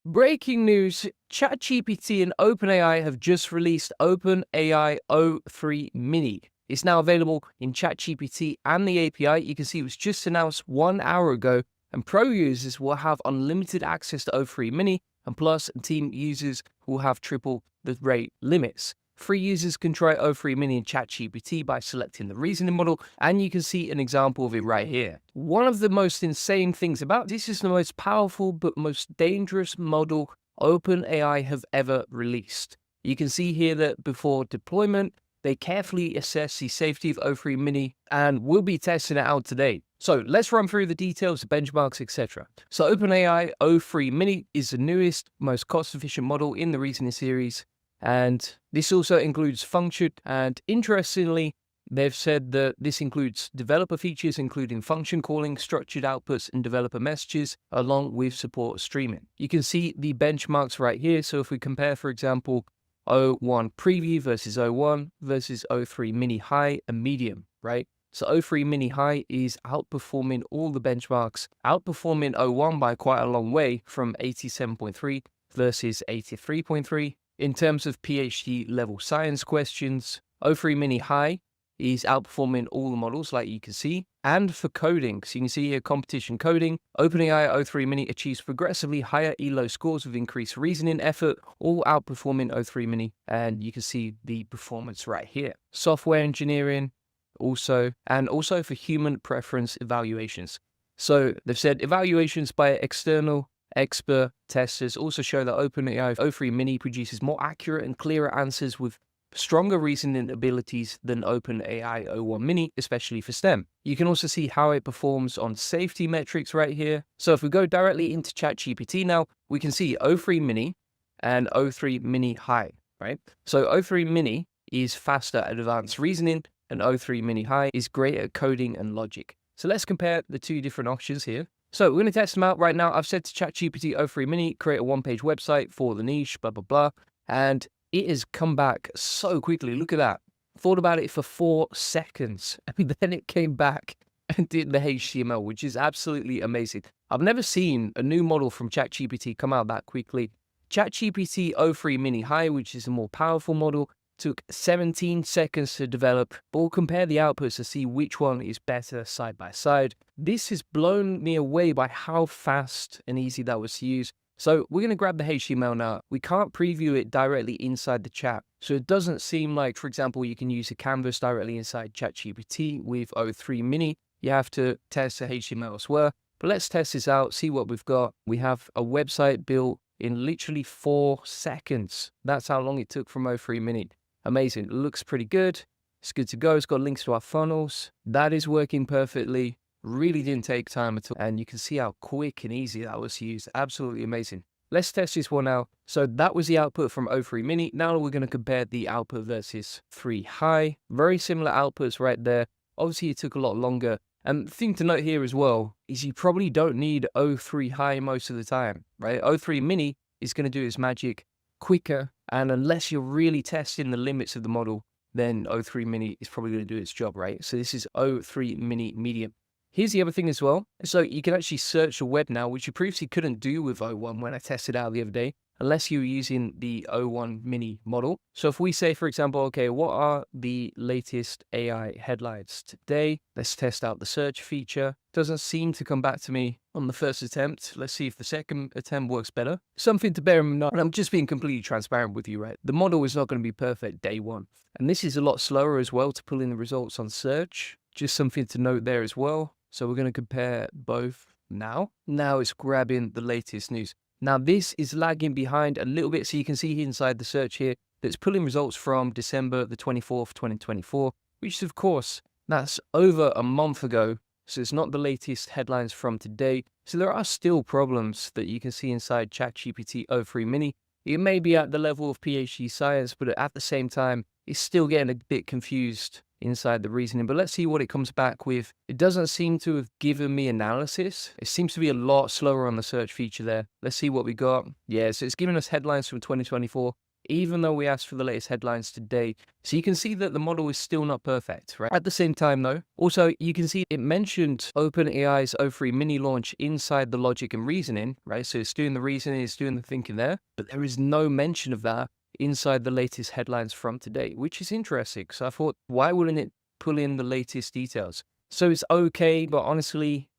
Breaking news, ChatGPT and OpenAI have just released OpenAI o3-mini. It's now available in ChatGPT and the API. You can see it was just announced 1 hour ago, and pro users will have unlimited access to o3-mini, and plus team users will have triple the rate limits. Free users can try o3-mini in ChatGPT by selecting the reasoning model, and you can see an example of it right here. One of the most insane things about this is the most powerful but most dangerous model OpenAI have ever released. You can see here that before deployment, they carefully assess the safety of o3-mini and will be testing it out today. So let's run through the details, the benchmarks, etc. So OpenAI o3-mini is the newest, most cost-efficient model in the reasoning series. And this also includes function. And interestingly, they've said that this includes developer features, including function calling, structured outputs, and developer messages, along with support streaming. You can see the benchmarks right here. So if we compare, for example, o1 preview versus o1 versus o3-mini high and medium, right? So o3-mini high is outperforming all the benchmarks, outperforming o1 by quite a long way from 87.3 versus 83.3. In terms of PhD level science questions, o3-mini high is outperforming all the models like you can see. And for coding, so you can see here competition coding, OpenAI o3-mini achieves progressively higher ELO scores with increased reasoning effort, all outperforming o3-mini. And you can see the performance right here. Software engineering also, and also for human preference evaluations. So they've said evaluations by external expert testers also show that OpenAI o3-mini produces more accurate and clearer answers with stronger reasoning abilities than OpenAI o1-mini, especially for STEM. You can also see how it performs on safety metrics right here. So if we go directly into ChatGPT now, we can see o3-mini and o3-mini high, right? So o3-mini is faster at advanced reasoning, and o3-mini high is great at coding and logic. So let's compare the two different options here. So we're going to test them out right now. I've said to ChatGPT o3-mini, create a one-page website for the niche, blah, blah, blah. And it has come back so quickly. Look at that. Thought about it for 4 seconds. And then it came back and did the HTML, which is absolutely amazing. I've never seen a new model from ChatGPT come out that quickly. ChatGPT o3-mini high, which is a more powerful model, took 17 seconds to develop. But we'll compare the outputs to see which one is better side by side. This has blown me away by how fast and easy that was to use. So we're going to grab the HTML now. We can't preview it directly inside the chat. So it doesn't seem like, for example, you can use a canvas directly inside ChatGPT with o3-mini. You have to test the HTML as well. But let's test this out, see what we've got. We have a website built in literally 4 seconds. That's how long it took from o3-mini. Amazing. It looks pretty good. It's good to go. It's got links to our funnels. That is working perfectly. Really didn't take time at all. And you can see how quick and easy that was to use. Absolutely amazing. Let's test this one out. So that was the output from o3-mini. Now we're going to compare the output versus 3 high. Very similar outputs right there. Obviously, it took a lot longer. And the thing to note here as well is you probably don't need o3 high most of the time, right? o3-mini is going to do its magic quicker. And unless you're really testing the limits of the model, then o3-mini is probably going to do its job, right? So this is o3-mini medium. Here's the other thing as well. So you can actually search the web now, which you previously couldn't do with o1 when I tested out the other day, unless you were using the o1-mini model. So if we say, for example, okay, what are the latest AI headlines today? Let's test out the search feature. Doesn't seem to come back to me on the first attempt. Let's see if the second attempt works better. Something to bear in mind, and I'm just being completely transparent with you, right? The model is not going to be perfect day one. And this is a lot slower as well to pull in the results on search. Just something to note there as well. So we're going to compare both now. Now it's grabbing the latest news. Now this is lagging behind a little bit. So you can see inside the search here that it's pulling results from December the 24th, 2024, which of course, that's over a month ago. So it's not the latest headlines from today. So there are still problems that you can see inside ChatGPT o3-mini. It may be at the level of PhD science, but at the same time, it's still getting a bit confused inside the reasoning. But let's see what it comes back with. It doesn't seem to have given me analysis. It seems to be a lot slower on the search feature there. Let's see what we got. Yeah, so it's giving us headlines from 2024. even though we asked for the latest headlines today. So you can see that the model is still not perfect, right? At the same time though, also you can see it mentioned OpenAI's o3-mini launch inside the logic and reasoning, right? So it's doing the reasoning, it's doing the thinking there, but there is no mention of that inside the latest headlines from today, which is interesting. So I thought, why wouldn't it pull in the latest details? So it's okay, but honestly,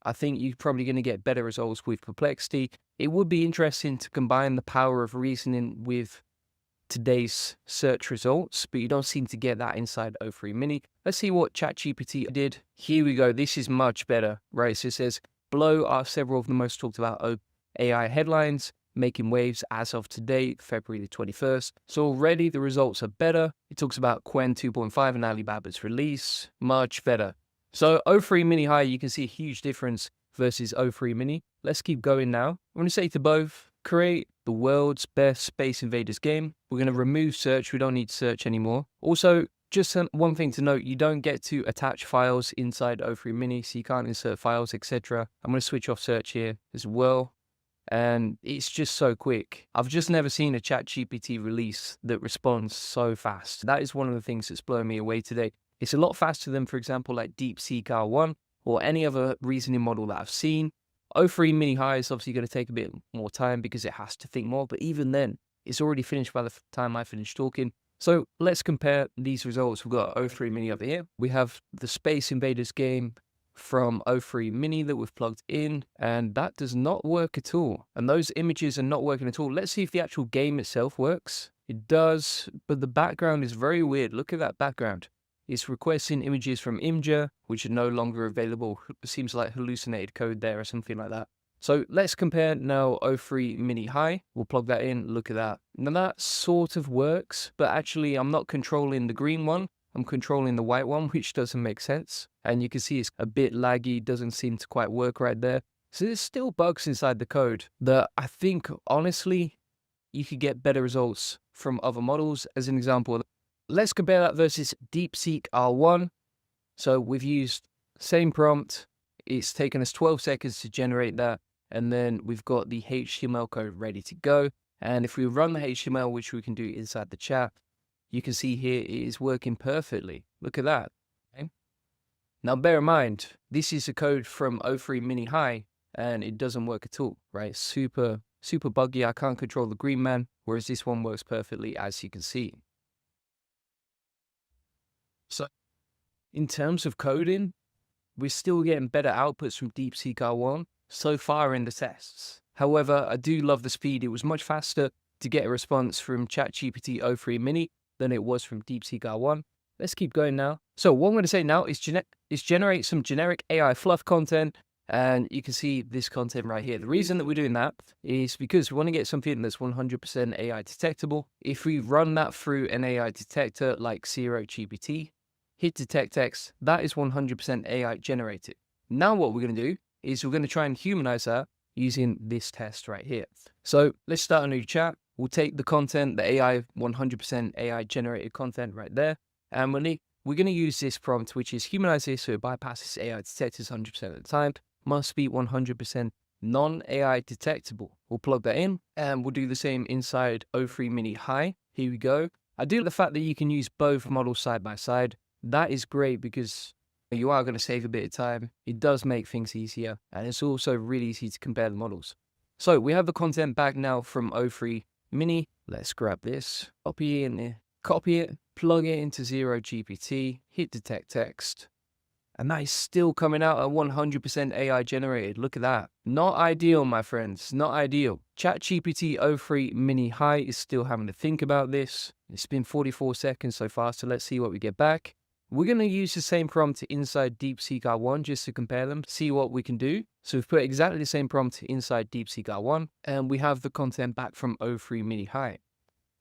I think you're probably going to get better results with Perplexity. It would be interesting to combine the power of reasoning with today's search results, but you don't seem to get that inside o3-mini. Let's see what ChatGPT did. Here we go. This is much better, right? So it says, below are several of the most talked about AI headlines making waves as of today, February the 21st. So already the results are better. It talks about Quen 2.5 and Alibaba's release. Much better. So o3-mini high, you can see a huge difference versus o3-mini. Let's keep going now. I'm going to say to both, create the world's best Space Invaders game. We're going to remove search. We don't need search anymore. Also, just one thing to note, you don't get to attach files inside o3-mini, so you can't insert files, etc. I'm going to switch off search here as well. And it's just so quick. I've just never seen a ChatGPT release that responds so fast. That is one of the things that's blowing me away today. It's a lot faster than, for example, like DeepSeek R1 or any other reasoning model that I've seen. o3-mini high is obviously going to take a bit more time because it has to think more, but even then, it's already finished by the time I finish talking. So let's compare these results. We've got o3-mini over here. We have the Space Invaders game from o3-mini that we've plugged in, and that does not work at all. And those images are not working at all. Let's see if the actual game itself works. It does, but the background is very weird. Look at that background. It's requesting images from Imgur, which are no longer available. It seems like hallucinated code there or something like that. So let's compare now o3-mini high. We'll plug that in. Look at that. Now that sort of works, but actually I'm not controlling the green one. I'm controlling the white one, which doesn't make sense. And you can see it's a bit laggy, doesn't seem to quite work right there. So there's still bugs inside the code that I think, honestly, you could get better results from other models. As an example, let's compare that versus DeepSeek R1. So we've used same prompt. It's taken us 12 seconds to generate that. And then we've got the HTML code ready to go. And if we run the HTML, which we can do inside the chat, you can see here it is working perfectly. Look at that. Okay. Now bear in mind, this is a code from o3-mini high and it doesn't work at all, right? Super buggy. I can't control the green man, whereas this one works perfectly, as you can see. So in terms of coding, we're still getting better outputs from DeepSeek R1 so far in the tests. However, I do love the speed. It was much faster to get a response from ChatGPT o3-mini than it was from DeepSeek R1. Let's keep going now. So what I'm going to say now is generate some generic AI fluff content, and you can see this content right here. The reason that we're doing that is because we want to get something that's 100% AI detectable. If we run that through an AI detector like o3-GPT, hit detect text, that is 100% AI generated. Now what we're going to do is we're going to try and humanize that using this test right here. So let's start a new chat. We'll take the content, the AI, 100% AI generated content right there. And we're going to use this prompt, which is humanize this so it bypasses AI detectors 100% of the time. Must be 100% non-AI detectable. We'll plug that in and we'll do the same inside o3-mini high. Here we go. I do like the fact that you can use both models side by side. That is great because you are going to save a bit of time. It does make things easier. And it's also really easy to compare the models. So we have the content back now from o3-mini. Let's grab this, copy it, plug it into o3-GPT, hit detect text. And that is still coming out at 100% AI generated. Look at that. Not ideal, my friends. Not ideal. ChatGPT o3-mini high is still having to think about this. It's been 44 seconds so far, so let's see what we get back. We're going to use the same prompt inside DeepSeek R1 just to compare them, see what we can do. So we've put exactly the same prompt inside DeepSeek R1, and we have the content back from o3-mini high.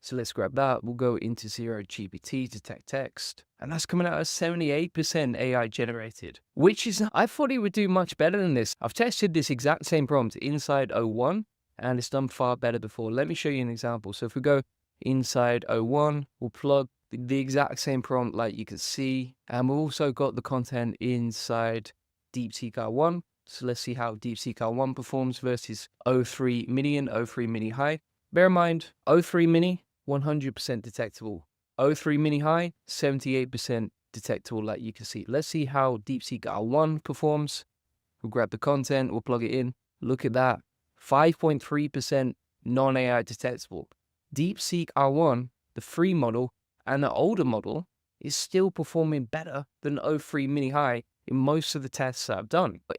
So let's grab that. We'll go into o3-GPT, detect text, and that's coming out as 78% AI generated, which is, I thought it would do much better than this. I've tested this exact same prompt inside O1, and it's done far better before. Let me show you an example. So if we go inside O1, we'll plug the exact same prompt like you can see, and we've also got the content inside DeepSeek R1. So let's see how DeepSeek R1 performs versus o3-mini and o3-mini high. Bear in mind, o3-mini 100% detectable. O3-mini high, 78% detectable, like you can see. Let's see how DeepSeek R1 performs. We'll grab the content, we'll plug it in. Look at that, 5.3% non-AI detectable. DeepSeek R1, the free model, and the older model is still performing better than o3-mini high in most of the tests that I've done. But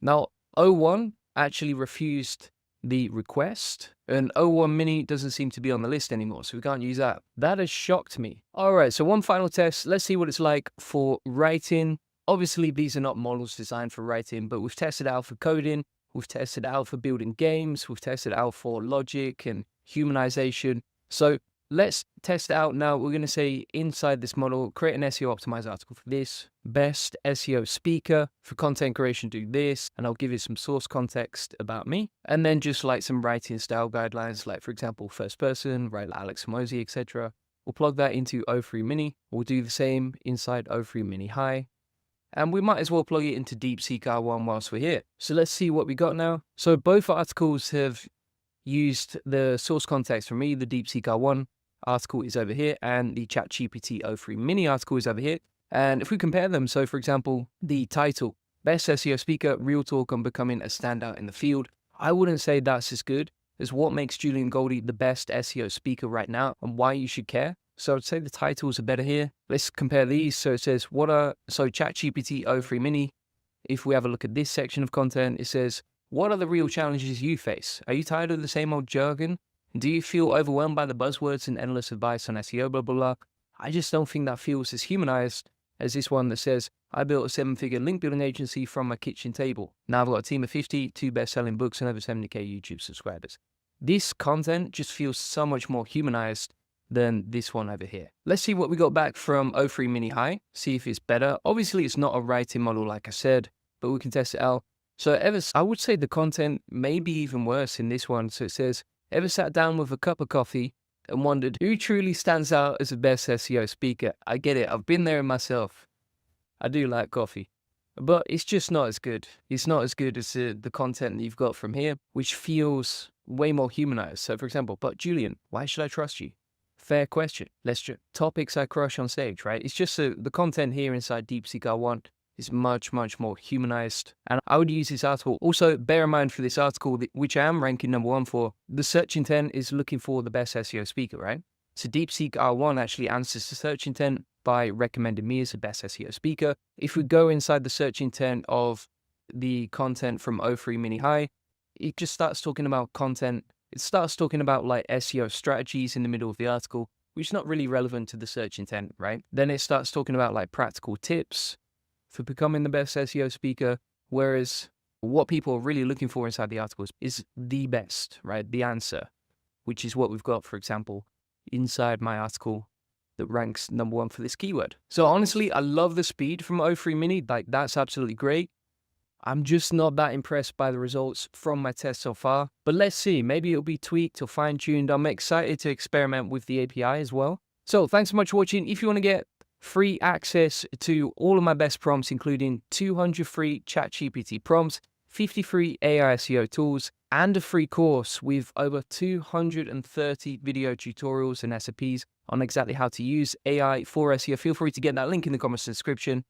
now, O1 actually refused the request, and o1-mini doesn't seem to be on the list anymore, so we can't use that. That has shocked me. All right, so one final test. Let's see what it's like for writing. Obviously, these are not models designed for writing, but we've tested out for coding, we've tested out for building games, we've tested out for logic and humanization. So let's test it out now. We're going to say inside this model, create an SEO optimized article for this. Best SEO speaker for content creation, do this. And I'll give you some source context about me. And then just like some writing style guidelines, like for example, first person, write like Alex Hormozi, etc. We'll plug that into o3-mini. We'll do the same inside o3-mini high. And we might as well plug it into DeepSeek R1 whilst we're here. So let's see what we got now. So both articles have used the source context from me. The DeepSeek R1 article is over here, and the ChatGPT o3-mini article is over here. And if we compare them, so for example, the title, Best SEO Speaker, Real Talk on Becoming a Standout in the Field, I wouldn't say that's as good as what makes Julian Goldie the best SEO speaker right now and why you should care. So I'd say the titles are better here. Let's compare these. So it says, ChatGPT o3-mini, if we have a look at this section of content, it says, what are the real challenges you face? Are you tired of the same old jargon? Do you feel overwhelmed by the buzzwords and endless advice on SEO, blah, blah, blah? I just don't think that feels as humanized as this one that says, I built a 7-figure link building agency from my kitchen table. Now I've got a team of 50, 2 best-selling books, and over 70k YouTube subscribers. This content just feels so much more humanized than this one over here. Let's see what we got back from o3-mini high, see if it's better. Obviously, it's not a writing model, like I said, but we can test it out. So I would say the content may be even worse in this one. So it says, ever sat down with a cup of coffee and wondered who truly stands out as the best SEO speaker? I get it. I've been there myself. I do like coffee, but it's just not as good. It's not as good as the content that you've got from here, which feels way more humanized. So for example, but Julian, why should I trust you? Fair question. Topics I crush on stage, right? It's just the content here inside DeepSeek R1 is much, much more humanized. And I would use this article. Also, bear in mind for this article, which I am ranking #1 for, the search intent is looking for the best SEO speaker, right? So DeepSeek R1 actually answers the search intent by recommending me as the best SEO speaker. If we go inside the search intent of the content from o3-mini high, it just starts talking about content. It starts talking about like SEO strategies in the middle of the article, which is not really relevant to the search intent, right? Then it starts talking about like practical tips for becoming the best SEO speaker, whereas what people are really looking for inside the articles is the best, right? The answer, which is what we've got, for example, inside my article that ranks #1 for this keyword. So honestly, I love the speed from o3-mini. Like, that's absolutely great. I'm just not that impressed by the results from my test so far. But let's see, maybe it'll be tweaked or fine-tuned. I'm excited to experiment with the API as well. So thanks so much for watching. If you want to get free access to all of my best prompts, including 200 free ChatGPT prompts, 50 free AI SEO tools, and a free course with over 230 video tutorials and SOPs on exactly how to use AI for SEO, feel free to get that link in the comments description.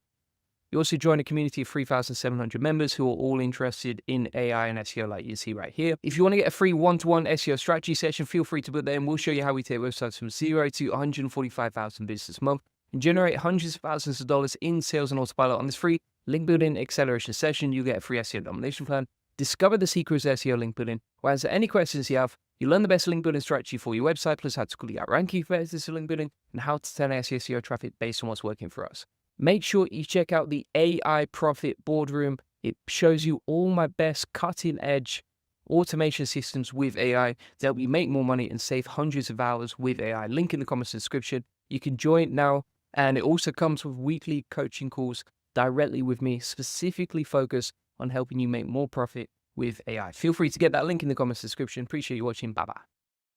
You also join a community of 3,700 members who are all interested in AI and SEO like you see right here. If you want to get a free one-to-one SEO strategy session, feel free to put that in. We'll show you how we take websites from 0 to 145,000 visitors a month and generate hundreds of thousands of dollars in sales and autopilot. On this free link building acceleration session, you get a free SEO domination plan, discover the secrets of SEO link building, or answer any questions you have. You learn the best link building strategy for your website, plus how to quickly outrank you for SEO link building, and how to turn SEO traffic based on what's working for us. Make sure you check out the AI Profit Boardroom. It shows you all my best cutting-edge automation systems with AI to help you make more money and save hundreds of hours with AI. Link in the comments description. You can join now, and it also comes with weekly coaching calls directly with me, specifically focused on helping you make more profit with AI. Feel free to get that link in the comments description. Appreciate you watching. Bye-bye.